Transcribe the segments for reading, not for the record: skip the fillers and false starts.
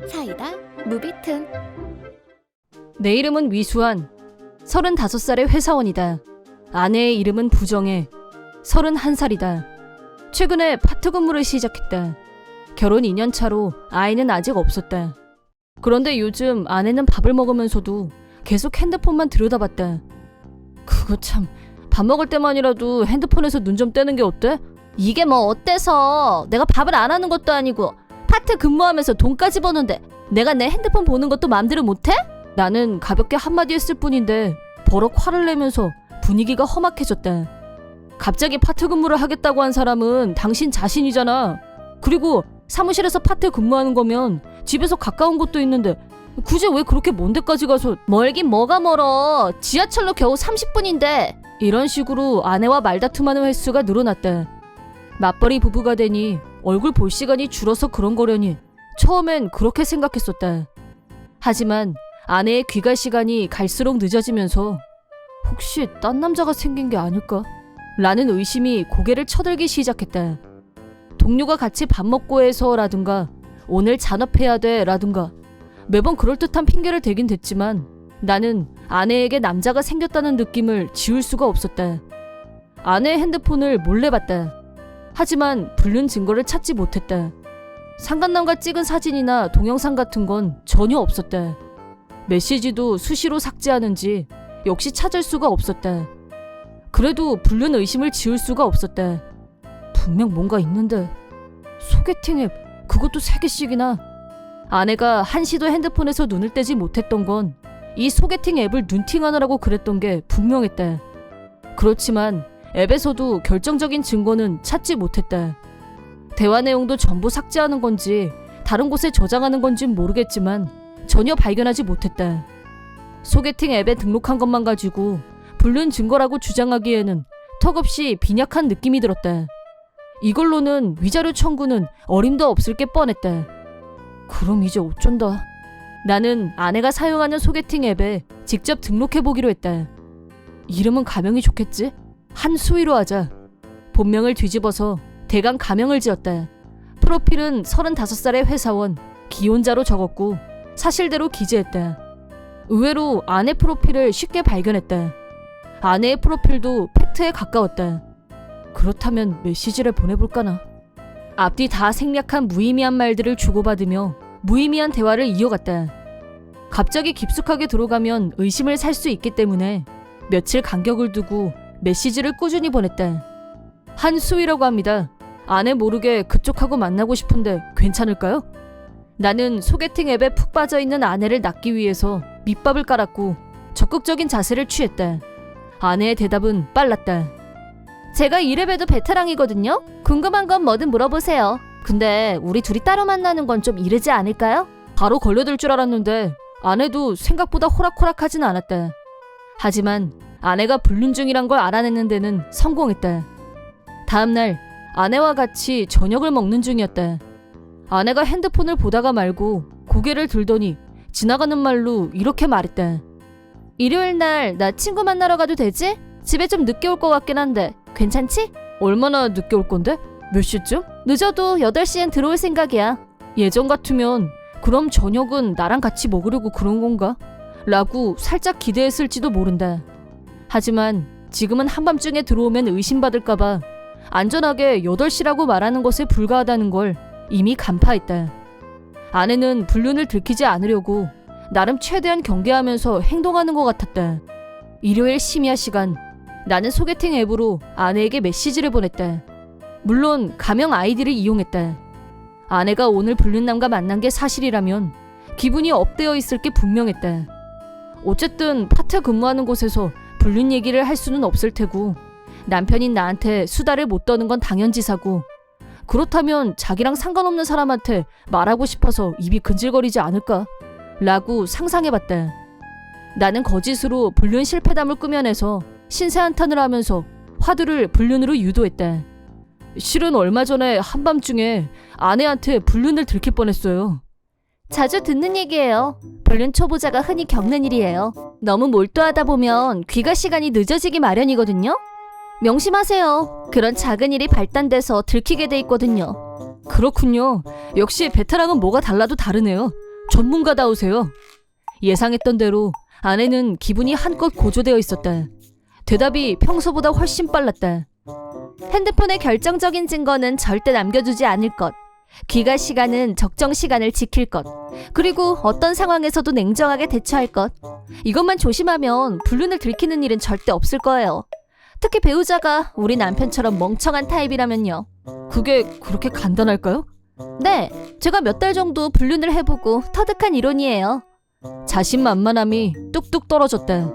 사이다 무비튼. 내 이름은 위수한 35살의 회사원이다. 아내의 이름은 부정혜 31살이다. 최근에 파트 근무를 시작했다. 결혼 2년 차로 아이는 아직 없었다. 그런데 요즘 아내는 밥을 먹으면서도 계속 핸드폰만 들여다봤다. 그거 참, 밥 먹을 때만이라도 핸드폰에서 눈 좀 떼는 게 어때? 이게 뭐 어때서? 내가 밥을 안 하는 것도 아니고 파트 근무하면서 돈까지 버는데 내가 내 핸드폰 보는 것도 맘대로 못해? 나는 가볍게 한마디 했을 뿐인데 버럭 화를 내면서 분위기가 험악해졌다. 갑자기 파트 근무를 하겠다고 한 사람은 당신 자신이잖아. 그리고 사무실에서 파트 근무하는 거면 집에서 가까운 곳도 있는데 굳이 왜 그렇게 먼 데까지 가서. 멀긴 뭐가 멀어. 지하철로 겨우 30분인데. 이런 식으로 아내와 말다툼하는 횟수가 늘어났다. 맞벌이 부부가 되니 얼굴 볼 시간이 줄어서 그런 거려니 처음엔 그렇게 생각했었다. 하지만 아내의 귀갈 시간이 갈수록 늦어지면서 혹시 딴 남자가 생긴 게 아닐까? 라는 의심이 고개를 쳐들기 시작했다. 동료가 같이 밥 먹고 해서 라든가 오늘 잔업해야 돼 라든가 매번 그럴듯한 핑계를 대긴 됐지만 나는 아내에게 남자가 생겼다는 느낌을 지울 수가 없었다. 아내의 핸드폰을 몰래 봤다. 하지만 불륜 증거를 찾지 못했다. 상간남과 찍은 사진이나 동영상 같은 건 전혀 없었다. 메시지도 수시로 삭제하는지 역시 찾을 수가 없었다. 그래도 불륜 의심을 지울 수가 없었다. 분명 뭔가 있는데. 소개팅 앱 그것도 3개씩이나. 아내가 한시도 핸드폰에서 눈을 떼지 못했던 건 이 소개팅 앱을 눈팅하느라고 그랬던 게 분명했다. 그렇지만 앱에서도 결정적인 증거는 찾지 못했다. 대화 내용도 전부 삭제하는 건지 다른 곳에 저장하는 건진 모르겠지만 전혀 발견하지 못했다. 소개팅 앱에 등록한 것만 가지고 불륜 증거라고 주장하기에는 턱없이 빈약한 느낌이 들었다. 이걸로는 위자료 청구는 어림도 없을 게 뻔했다. 그럼 이제 어쩐다. 나는 아내가 사용하는 소개팅 앱에 직접 등록해보기로 했다. 이름은 가명이 좋겠지? 한수위로 하자. 본명을 뒤집어서 대강 가명을 지었다. 프로필은 35살의 회사원, 기혼자로 적었고 사실대로 기재했다. 의외로 아내 프로필을 쉽게 발견했다. 아내의 프로필도 팩트에 가까웠다. 그렇다면 메시지를 보내볼까나. 앞뒤 다 생략한 무의미한 말들을 주고받으며 무의미한 대화를 이어갔다. 갑자기 깊숙하게 들어가면 의심을 살 수 있기 때문에 며칠 간격을 두고 메시지를 꾸준히 보냈다. 한수희라고 합니다. 아내 모르게 그쪽하고 만나고 싶은데 괜찮을까요? 나는 소개팅 앱에 푹 빠져있는 아내를 낚기 위해서 밑밥을 깔았고 적극적인 자세를 취했다. 아내의 대답은 빨랐다. 제가 이래봬도 베테랑이거든요. 궁금한 건 뭐든 물어보세요. 근데 우리 둘이 따로 만나는 건 좀 이르지 않을까요? 바로 걸려들 줄 알았는데 아내도 생각보다 호락호락하진 않았다. 하지만 아내가 불륜 중이란 걸 알아내는 데는 성공했다. 다음날 아내와 같이 저녁을 먹는 중이었다. 아내가 핸드폰을 보다가 말고 고개를 들더니 지나가는 말로 이렇게 말했다. 일요일 날 나 친구 만나러 가도 되지? 집에 좀 늦게 올 것 같긴 한데 괜찮지? 얼마나 늦게 올 건데? 몇 시쯤? 늦어도 8시엔 들어올 생각이야. 예전 같으면 그럼 저녁은 나랑 같이 먹으려고 그런 건가? 라고 살짝 기대했을지도 모른다. 하지만 지금은 한밤중에 들어오면 의심받을까봐 안전하게 8시라고 말하는 것에 불과하다는 걸 이미 간파했다. 아내는 불륜을 들키지 않으려고 나름 최대한 경계하면서 행동하는 것 같았다. 일요일 심야 시간, 나는 소개팅 앱으로 아내에게 메시지를 보냈다. 물론 가명 아이디를 이용했다. 아내가 오늘 불륜남과 만난 게 사실이라면 기분이 업되어 있을 게 분명했다. 어쨌든 파트 근무하는 곳에서 불륜 얘기를 할 수는 없을 테고 남편인 나한테 수다를 못 떠는 건 당연지사고 그렇다면 자기랑 상관없는 사람한테 말하고 싶어서 입이 근질거리지 않을까? 라고 상상해봤다. 나는 거짓으로 불륜 실패담을 꾸며내서 신세 한탄을 하면서 화두를 불륜으로 유도했다. 실은 얼마 전에 한밤중에 아내한테 불륜을 들킬 뻔했어요. 자주 듣는 얘기예요. 불륜 초보자가 흔히 겪는 일이에요. 너무 몰두하다 보면 귀가 시간이 늦어지기 마련이거든요. 명심하세요. 그런 작은 일이 발단돼서 들키게 돼 있거든요. 그렇군요. 역시 베테랑은 뭐가 달라도 다르네요. 전문가다우세요. 예상했던 대로 아내는 기분이 한껏 고조되어 있었다. 대답이 평소보다 훨씬 빨랐다. 핸드폰의 결정적인 증거는 절대 남겨두지 않을 것. 귀가 시간은 적정 시간을 지킬 것. 그리고 어떤 상황에서도 냉정하게 대처할 것. 이것만 조심하면 불륜을 들키는 일은 절대 없을 거예요. 특히 배우자가 우리 남편처럼 멍청한 타입이라면요. 그게 그렇게 간단할까요? 네, 제가 몇 달 정도 불륜을 해보고 터득한 이론이에요. 자신만만함이 뚝뚝 떨어졌다.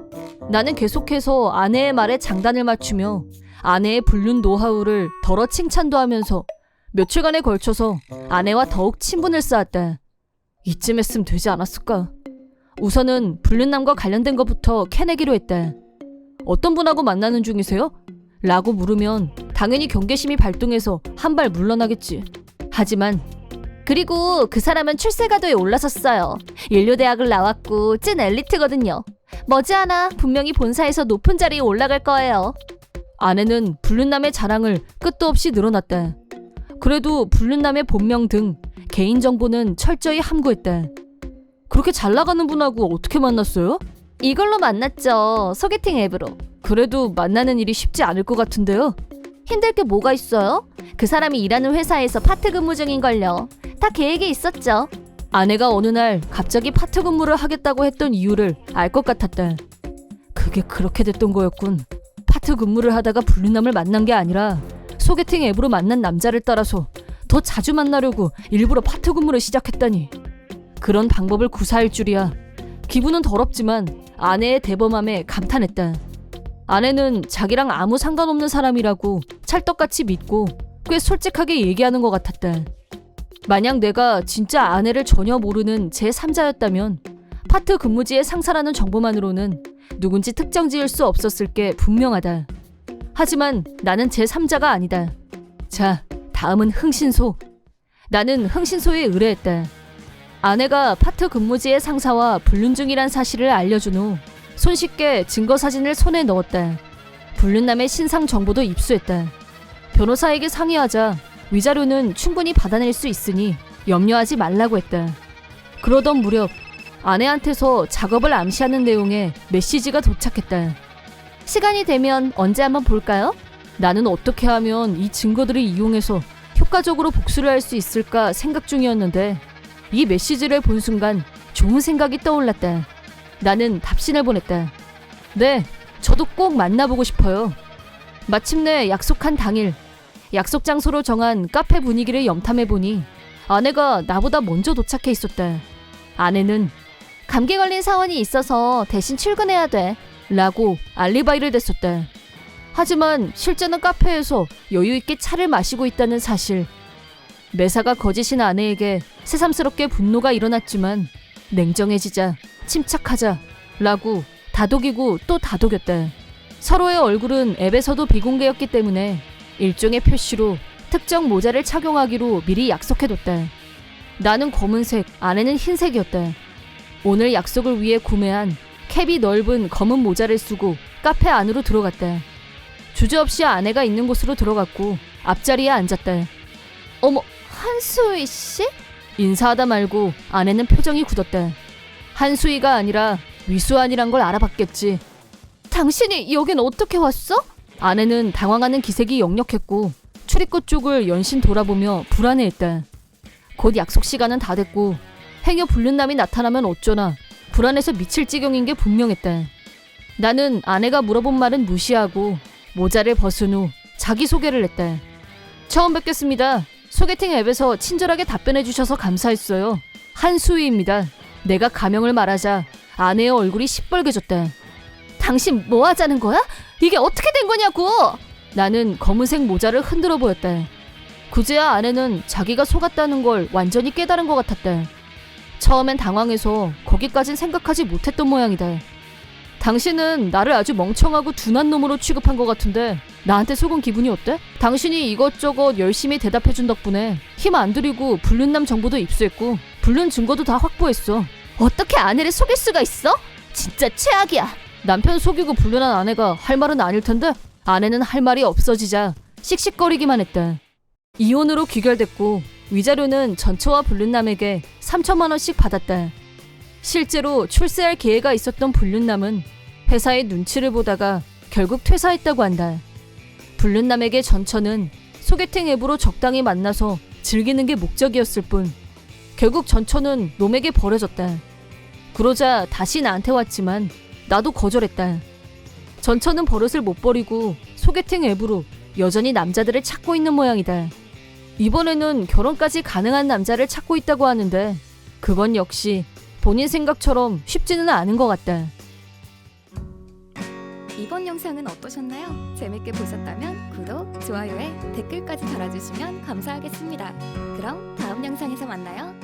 나는 계속해서 아내의 말에 장단을 맞추며 아내의 불륜 노하우를 덜어 칭찬도 하면서 며칠간에 걸쳐서 아내와 더욱 친분을 쌓았다. 이쯤 했으면 되지 않았을까? 우선은 불륜남과 관련된 것부터 캐내기로 했다. 어떤 분하고 만나는 중이세요? 라고 물으면 당연히 경계심이 발동해서 한 발 물러나겠지. 하지만 그리고 그 사람은 출세가도에 올라섰어요. 인류대학을 나왔고 찐 엘리트거든요. 머지않아 분명히 본사에서 높은 자리에 올라갈 거예요. 아내는 불륜남의 자랑을 끝도 없이 늘어놨다. 그래도 불륜남의 본명 등 개인정보는 철저히 함구했다. 그렇게 잘 나가는 분하고 어떻게 만났어요? 이걸로 만났죠. 소개팅 앱으로. 그래도 만나는 일이 쉽지 않을 것 같은데요? 힘들 게 뭐가 있어요? 그 사람이 일하는 회사에서 파트 근무 중인걸요. 다 계획이 있었죠. 아내가 어느 날 갑자기 파트 근무를 하겠다고 했던 이유를 알 것 같았다. 그게 그렇게 됐던 거였군. 파트 근무를 하다가 불륜남을 만난 게 아니라 소개팅 앱으로 만난 남자를 따라서 더 자주 만나려고 일부러 파트 근무를 시작했다니. 그런 방법을 구사할 줄이야. 기분은 더럽지만 아내의 대범함에 감탄했다. 아내는 자기랑 아무 상관없는 사람이라고 찰떡같이 믿고 꽤 솔직하게 얘기하는 것 같았다. 만약 내가 진짜 아내를 전혀 모르는 제3자였다면 파트 근무지의 상사라는 정보만으로는 누군지 특정 지을 수 없었을 게 분명하다. 하지만 나는 제3자가 아니다. 자, 다음은 흥신소. 나는 흥신소에 의뢰했다. 아내가 파트 근무지의 상사와 불륜 중이란 사실을 알려준 후 손쉽게 증거 사진을 손에 넣었다. 불륜남의 신상 정보도 입수했다. 변호사에게 상의하자 위자료는 충분히 받아낼 수 있으니 염려하지 말라고 했다. 그러던 무렵 아내한테서 작업을 암시하는 내용의 메시지가 도착했다. 시간이 되면 언제 한번 볼까요? 나는 어떻게 하면 이 증거들을 이용해서 효과적으로 복수를 할 수 있을까 생각 중이었는데 이 메시지를 본 순간 좋은 생각이 떠올랐다. 나는 답신을 보냈다. 네, 저도 꼭 만나보고 싶어요. 마침내 약속한 당일 약속 장소로 정한 카페 분위기를 염탐해보니 아내가 나보다 먼저 도착해 있었다. 아내는 감기 걸린 사원이 있어서 대신 출근해야 돼. 라고 알리바이를 댔었다. 하지만 실제는 카페에서 여유있게 차를 마시고 있다는 사실. 매사가 거짓인 아내에게 새삼스럽게 분노가 일어났지만 냉정해지자, 침착하자 라고 다독이고 또 다독였다. 서로의 얼굴은 앱에서도 비공개였기 때문에 일종의 표시로 특정 모자를 착용하기로 미리 약속해뒀다. 나는 검은색, 아내는 흰색이었다. 오늘 약속을 위해 구매한 캡이 넓은 검은 모자를 쓰고 카페 안으로 들어갔다. 주저없이 아내가 있는 곳으로 들어갔고 앞자리에 앉았다. 어머, 한수희 씨? 인사하다 말고 아내는 표정이 굳었다. 한수희가 아니라 위수환이란 걸 알아봤겠지. 당신이 여긴 어떻게 왔어? 아내는 당황하는 기색이 역력했고 출입구 쪽을 연신 돌아보며 불안해했다. 곧 약속 시간은 다 됐고 행여 불륜남이 나타나면 어쩌나 불안해서 미칠 지경인 게 분명했다. 나는 아내가 물어본 말은 무시하고 모자를 벗은 후 자기소개를 했다. 처음 뵙겠습니다. 소개팅 앱에서 친절하게 답변해 주셔서 감사했어요. 한수희입니다. 내가 가명을 말하자 아내의 얼굴이 시뻘개졌다. 당신 뭐 하자는 거야? 이게 어떻게 된 거냐고! 나는 검은색 모자를 흔들어 보였다. 그제야 아내는 자기가 속았다는 걸 완전히 깨달은 것 같았다. 처음엔 당황해서 거기까진 생각하지 못했던 모양이다. 당신은 나를 아주 멍청하고 둔한 놈으로 취급한 것 같은데 나한테 속은 기분이 어때? 당신이 이것저것 열심히 대답해준 덕분에 힘 안 들이고 불륜남 정보도 입수했고 불륜 증거도 다 확보했어. 어떻게 아내를 속일 수가 있어? 진짜 최악이야. 남편 속이고 불륜한 아내가 할 말은 아닐 텐데 아내는 할 말이 없어지자 씩씩거리기만 했다. 이혼으로 귀결됐고 위자료는 전처와 불륜남에게 3천만 원씩 받았다. 실제로 출세할 기회가 있었던 불륜남은 회사의 눈치를 보다가 결국 퇴사했다고 한다. 불륜남에게 전처는 소개팅 앱으로 적당히 만나서 즐기는 게 목적이었을 뿐 결국 전처는 놈에게 버려졌다. 그러자 다시 나한테 왔지만 나도 거절했다. 전처는 버릇을 못 버리고 소개팅 앱으로 여전히 남자들을 찾고 있는 모양이다. 이번에는 결혼까지 가능한 남자를 찾고 있다고 하는데 그건 역시 본인 생각처럼 쉽지는 않은 것 같다. 이번 영상은 어떠셨나요? 재밌게 보셨다면 구독, 좋아요에 댓글까지 달아주시면 감사하겠습니다. 그럼 다음 영상에서 만나요.